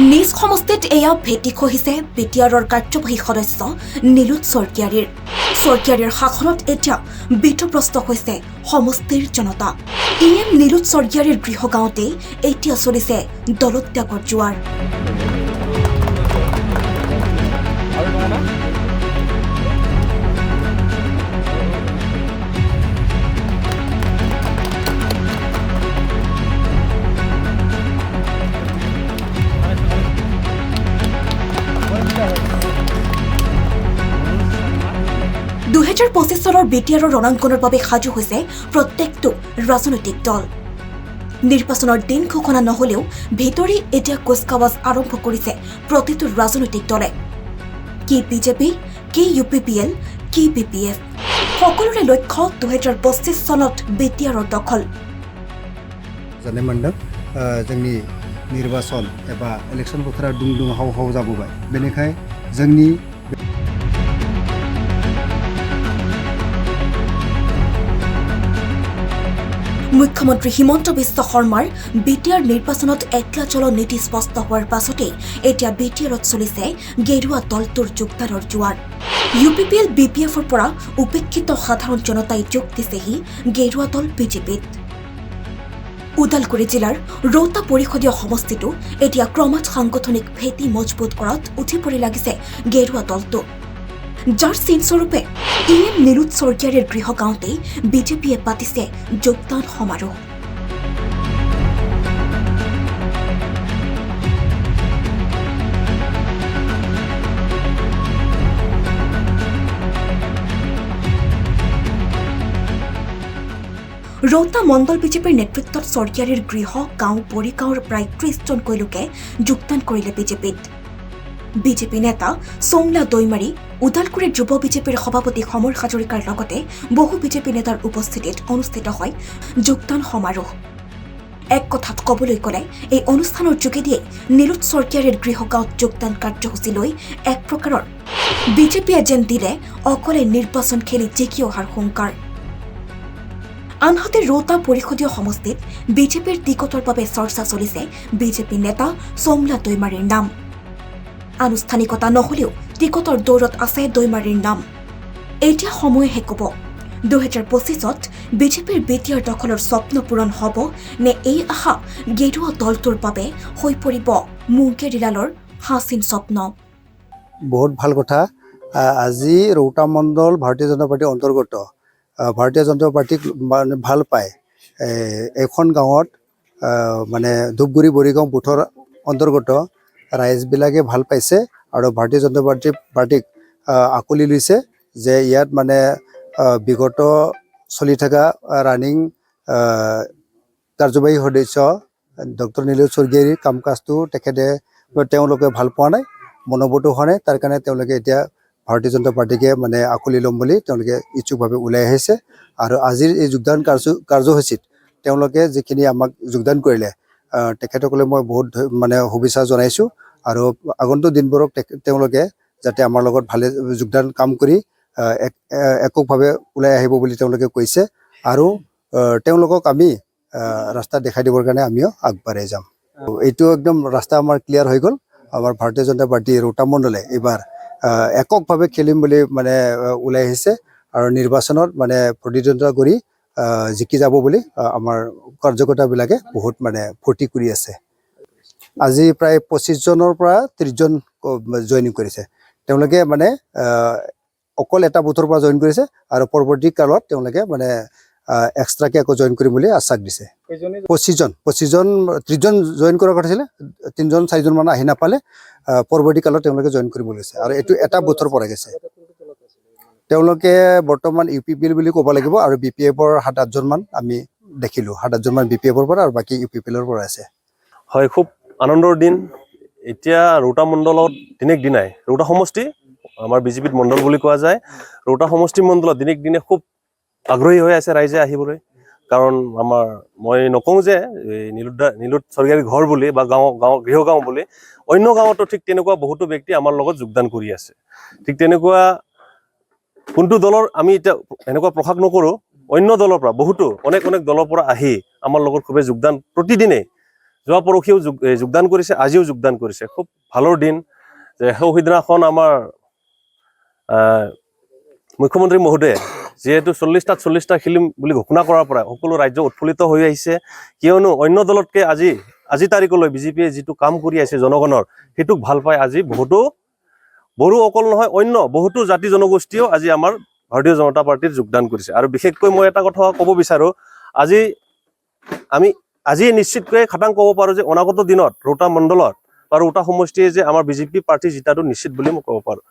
নিজ সমষ্টিত এয়া ভেটি খহিছে বিটিআৰৰ কাৰ্যবাহী সদস্য নীলোৎ স্বৰ্গীয়াৰীৰ। স্বৰ্গীয়াৰীৰ শাসনত এতিয়া বিতপ্ৰস্ত হৈছে সমষ্টিৰ জনতা। এম নীলোৎ স্বৰ্গীয়াৰীৰ গৃহগাঁৱতেই এতিয়া চলিছে দলত্যাগৰ জোৱাৰ। 2025 চনৰ বিটিআৰৰ ৰণাংকনৰ বাবে সাজু হৈছে প্ৰত্যেকটো ৰাজনৈতিক দল। নিৰ্বাচনৰ দিন ঘোষণা নহলেও ভিতৰি এতিয়া কুচকাৱাজ আৰম্ভ কৰিছে প্ৰতিটো ৰাজনৈতিক দলে। কি বিজেপি, কি UPPL, কি BPF, সকলোৰে লক্ষ্য 2025 চনত বিটিআৰৰ দখল। জানে মণ্ডপ जोंनि নিৰ্বাচন एबा इलेक्शन बोथोरा दुं हाव हाव जाबोबाय। बेनिखाय जोंनि মুখ্যমন্ত্ৰী হিমন্ত বিশ্ব শৰ্মাৰ বিটিআৰ নিৰ্বাচনত একলা চল নীতি স্পষ্ট হোৱাৰ পাছতেই এতিয়া বিটিআৰত চলিছে গেৰুৱা দলটোৰ যোগদানৰ জোৱাৰ। UPPL, BPFৰ পৰা উপেক্ষিত সাধাৰণ জনতাই যোগ দিছেহি গেৰুৱা দল বিজেপিত। ওদালগুৰি জিলাৰ ৰৌতা পৰিষদীয় সমষ্টিটো এতিয়া ক্ৰমাৎ সাংগঠনিক ভেটি মজবুত কৰাত উঠি পৰি লাগিছে গেৰুৱা দলটো। যাৰ চিনস্বৰূপে এম নীলোৎ স্বৰ্গীয়াৰীৰ গৃহগাঁৱতেই বিজেপিয়ে পাতিছে যোগদান সমাৰোহ। ৰৌতা মণ্ডল বিজেপিৰ নেতৃত্বত স্বৰ্গীয়াৰীৰ গৃহ গাঁও পৰিগাঁৱৰ প্ৰায় 30 জনকৈ লোকে যোগদান কৰিলে বিজেপিত। বিজেপি নেতা সোমলা দৈমাৰী, ওদালগুৰিৰ যুৱ বিজেপিৰ সভাপতি সমৰ হাজৰিকাৰ লগতে বহু বিজেপি নেতাৰ উপস্থিতিত অনুষ্ঠিত হয় যোগদান সমাৰোহ। এক কথাত ক'বলৈ গ'লে এই অনুষ্ঠানৰ যোগেদিয়ে নীলোৎ স্বৰ্গীয়াৰীৰ গৃহগাঁৱত যোগদান কাৰ্যসূচী লৈ এক প্ৰকাৰৰ বিজেপিয়ে যেন দিলে অকলে নিৰ্বাচন খেলি জিকি অহাৰ হুংকাৰ। আনহাতে ৰৌতা পৰিষদীয় সমষ্টিত বিজেপিৰ টিকটৰ বাবে চৰ্চা চলিছে বিজেপি নেতা সোমলা দৈমাৰীৰ নাম। আনুষ্ঠানিকতা নহলেও টিকটৰ দৌৰত আছে দৈমাৰীৰ নাম। এতিয়া সময়েহে ক'ব 2025ত বিজেপিৰ বিটিআৰ দখলৰ স্বপ্ন পূৰণ হ'ব নে এই আশা গেৰুৱা দলটোৰ বাবে হৈ পৰিব মুংকেৰিলালৰ হাচিন স্বপ্ন। বহুত ভাল কথা। আজি ৰৌতা মণ্ডল ভাৰতীয় জনতা পাৰ্টিৰ অন্তৰ্গত। ভাৰতীয় জনতা পাৰ্টিক মানে ভাল পায়। এখন গাঁৱত মানে ধূপগুৰি বৰিগাঁও বুথৰ অন্তৰ্গত ৰাইজবিলাকে ভাল পাইছে আৰু ভাৰতীয় জনতা পাৰ্টিক আঁকোৱালি লৈছে যে ইয়াত মানে বিগত চলি থকা ৰানিং কাৰ্যবাহী সদস্য ডক্টৰ নীলোৎ স্বৰ্গীয়াৰীৰ কাম কাজটো তেওঁলোকে ভাল পোৱা নাই, মনোভূত হোৱা নাই। তাৰ কাৰণে তেওঁলোকে এতিয়া ভাৰতীয় জনতা পাৰ্টিকে মানে আঁকোৱালি ল'ম বুলি তেওঁলোকে ইচ্ছুকভাৱে ওলাই আহিছে। আৰু আজিৰ এই যোগদান কাৰ্যসূচীত তেওঁলোকে যিখিনি আমাক যোগদান কৰিলে তেখেতসকলে মই বহুত মানে শুভেচ্ছা জনাইছোঁ। আৰু আগন্তুক দিনবোৰক তেওঁলোকে যাতে আমাৰ লগত ভালে যোগদান কাম কৰি এককভাৱে ওলাই আহিব বুলি তেওঁলোকে কৈছে। আৰু তেওঁলোকক আমি ৰাস্তা দেখাই দিবৰ কাৰণে আমিও আগবাঢ়াই যাম। এইটো একদম ৰাস্তা আমাৰ ক্লিয়াৰ হৈ গ'ল। আমাৰ ভাৰতীয় জনতা পাৰ্টি ৰৌতা মণ্ডলে এইবাৰ এককভাৱে খেলিম বুলি মানে ওলাই আহিছে আৰু নিৰ্বাচনত মানে প্ৰতিদ্বন্দ্বিতা কৰি জিকি যাব বুলি আমাৰ কাৰ্যকৰ্তাবিলাকে বহুত মানে ফূৰ্তি কৰি আছে। আজি প্ৰায় 25 জনৰ পৰা 30 জন জইনিং কৰিছে। তেওঁলোকে মানে অকল এটা বুথৰ পৰা জইন কৰিছে আৰু পৰৱৰ্তী কালত তেওঁলোকে মানে এক্সট্ৰাকে আকৌ জইন কৰিম বুলি আশ্বাস দিছে। 25 জন 30 জন জইন কৰাৰ কথা আছিলে, 3 জন 4 জন মান আহি নাপালে। পৰৱৰ্তী কালত তেওঁলোকে জইন কৰিব লৈছে আৰু এইটো এটা বুথৰ পৰা গৈছে। তেওঁলোকে বৰ্তমান UPPL বুলি ক'ব লাগিব আৰু BPFৰ 7-8 জন মান আমি দেখিলোঁ। 7-8 জন মান BPFৰ পৰা আৰু বাকী UPPLৰ পৰা আছে। হয়, খুব আনন্দৰ দিন। এতিয়া ৰৌতা মণ্ডলত দিনেক দিনাই ৰৌতা সমষ্টি আমাৰ বিজেপিত মণ্ডল বুলি কোৱা যায়। ৰৌতা সমষ্টি মণ্ডলত দিনেক দিনে খুব আগ্ৰহী হৈ আছে ৰাইজে আহিবলৈ। কাৰণ মই নকওঁ যে নীলোৎ স্বৰ্গীয়াৰীৰ ঘৰ বুলি বা গৃহগাঁও বুলি, অন্য গাঁৱতো ঠিক তেনেকুৱা বহুতো ব্যক্তি আমাৰ লগত যোগদান কৰি আছে। ঠিক তেনেকুৱা কোনটো দলৰ আমি এতিয়া এনেকুৱা প্ৰকাশ নকৰোঁ, অন্য দলৰ পৰা বহুতো অনেক দলৰ পৰা আহি আমাৰ লগত খুবেই যোগদান প্ৰতিদিনে যোৱা পৰহিও যোগদান কৰিছে, আজিও যোগদান কৰিছে। খুব ভালৰ দিন যে সেইদিনাখন আমাৰ মুখ্যমন্ত্ৰী মহোদয়ে যিহেতু 40টাত 40টা খেলিম বুলি ঘোষণা কৰাৰ পৰা সকলো ৰাজ্য উৎফুল্লিত হৈ আহিছে, কিয়নো অন্য দলতকৈ আজি তাৰিখলৈ বিজেপিয়ে যিটো কাম কৰি আছে জনগণৰ, সেইটোক ভাল পাই আজি বহুতো বড়ো অকল নহয় অন্য বহুতো জাতি জনগোষ্ঠীও আজি আমাৰ ভাৰতীয় জনতা পাৰ্টিত যোগদান কৰিছে। আৰু বিশেষকৈ মই এটা কথা ক'ব বিচাৰোঁ, আজি নিশ্চিতকৈ খাটাং ক'ব পাৰোঁ যে অনাগত দিনত ৰৌতা মণ্ডলত বা ৰৌতা সমষ্টিয়ে যে আমাৰ বিজেপি প্ৰাৰ্থী জিতাটো নিশ্চিত বুলি মই ক'ব পাৰোঁ।